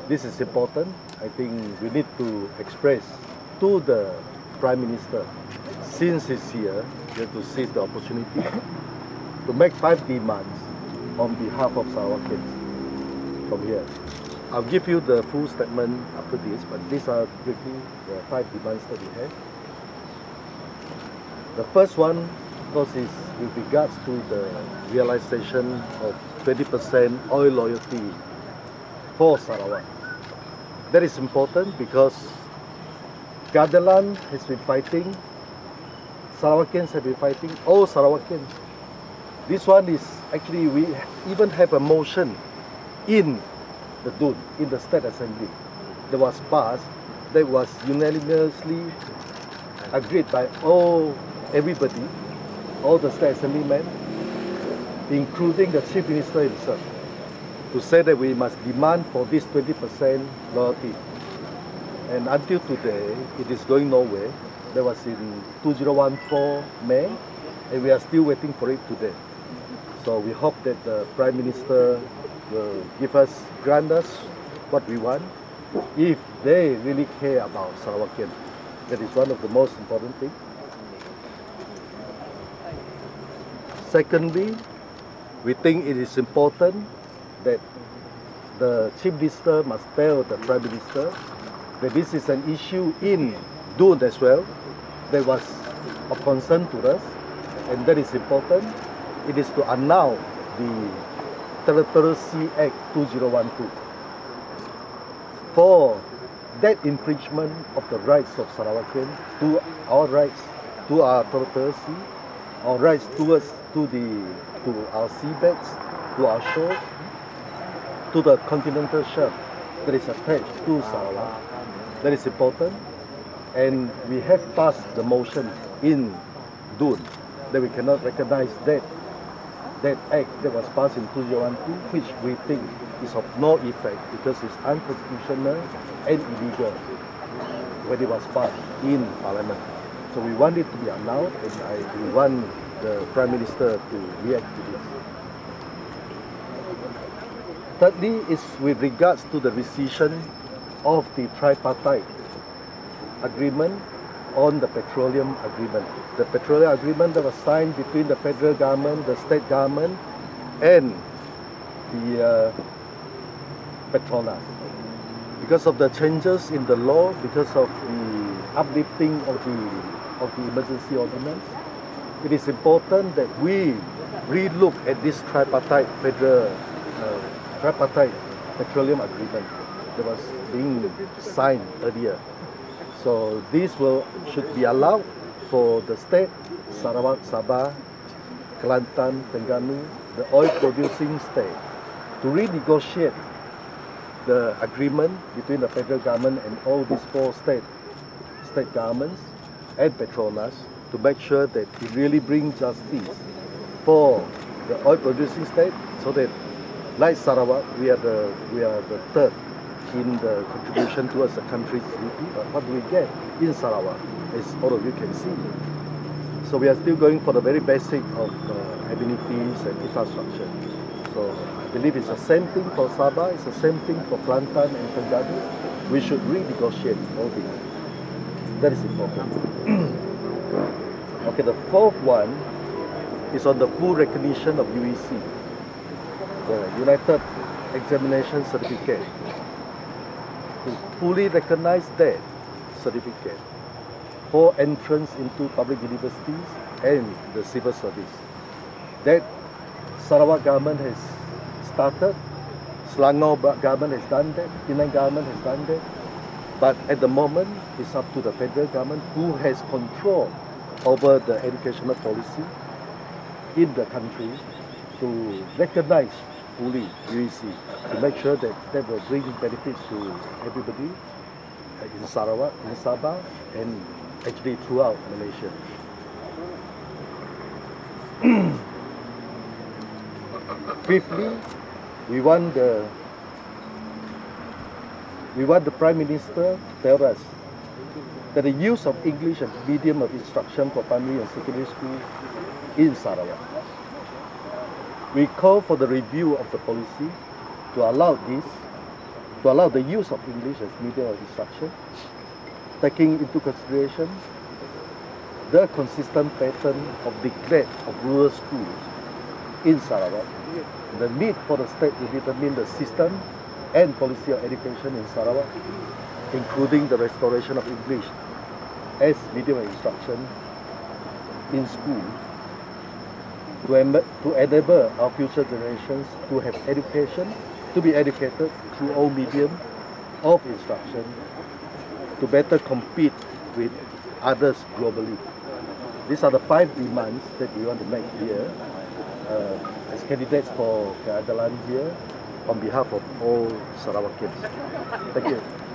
This is important. I think we need to express to the Prime Minister, since he's here, we have to seize the opportunity to make 5 demands on behalf of Sarawakians from here. I'll give you the full statement after this, but these are briefly the 5 demands that we have. The first one, of course, is with regards to the realization of 20% oil royalty for Sarawak. That is important because Gadelan has been fighting, Sarawakians have been fighting, all Sarawakians. This one is actually, we even have a motion in the DUN, in the State Assembly, that was passed, that was unanimously agreed by everybody, all the State Assemblymen, including the Chief Minister himself, to say that we must demand for this 20% royalty. And until today, it is going nowhere. That was in 2014 May, and we are still waiting for it today. So we hope that the Prime Minister will grant us what we want, if they really care about Sarawakian. That is one of the most important things. Secondly, we think it is important that the Chief Minister must tell the Prime Minister that this is an issue in DUN as well, that was of concern to us, and that is important. It is to annul the Territorial Sea Act 2012 for that infringement of the rights of Sarawakian to our rights, to our territorial sea, our rights to our seabeds, to our shores, to the continental shelf that is attached to Sarawak. That is important, and we have passed the motion in DUN that we cannot recognize that act that was passed in 2012, which we think is of no effect because it's unconstitutional and illegal when it was passed in Parliament. So we want it to be annulled, and we want the Prime Minister to react to this. Thirdly is with regards to the rescission of the tripartite agreement on the petroleum agreement. The petroleum agreement that was signed between the federal government, the state government, and the Petronas. Because of the changes in the law, because of the uplifting of the emergency ordinance, it is important that we relook at this tripartite petroleum agreement that was being signed earlier. So this should be allowed for the state, Sarawak, Sabah, Kelantan, Terengganu, the oil-producing state, to renegotiate the agreement between the federal government and all these 4 state governments and Petronas to make sure that it really brings justice for the oil-producing state, so that, like Sarawak, we are the third in the contribution towards the country's GDP. But what do we get in Sarawak, as all of you can see? So we are still going for the very basic of amenities and infrastructure. So I believe it's the same thing for Sabah, it's the same thing for Kelantan and Terengganu. We should renegotiate all these. That is important. Okay, the 4th one is on the full recognition of UEC, the United Examination Certificate. To fully recognize that certificate for entrance into public universities and the civil service. That Sarawak government has started, Selangor government has done that, Penang government has done that, but at the moment it's up to the federal government, who has control over the educational policy in the country, to recognize fully UEC, to make sure that that will bring benefits to everybody in Sarawak, in Sabah, and actually throughout Malaysia. Fifthly, we want the Prime Minister to tell us that the use of English as medium of instruction for primary and secondary school in Sarawak. We call for the review of the policy to allow this to allow the use of English as medium of instruction, taking into consideration the consistent pattern of neglect of rural schools in Sarawak, the need for the state to determine the system and policy of education in Sarawak, including the restoration of English as medium of instruction in schools, to enable our future generations to have education, to be educated through all medium of instruction, to better compete with others globally. These are the 5 demands that we want to make here as candidates for keadilan here on behalf of all Sarawakians. Thank you.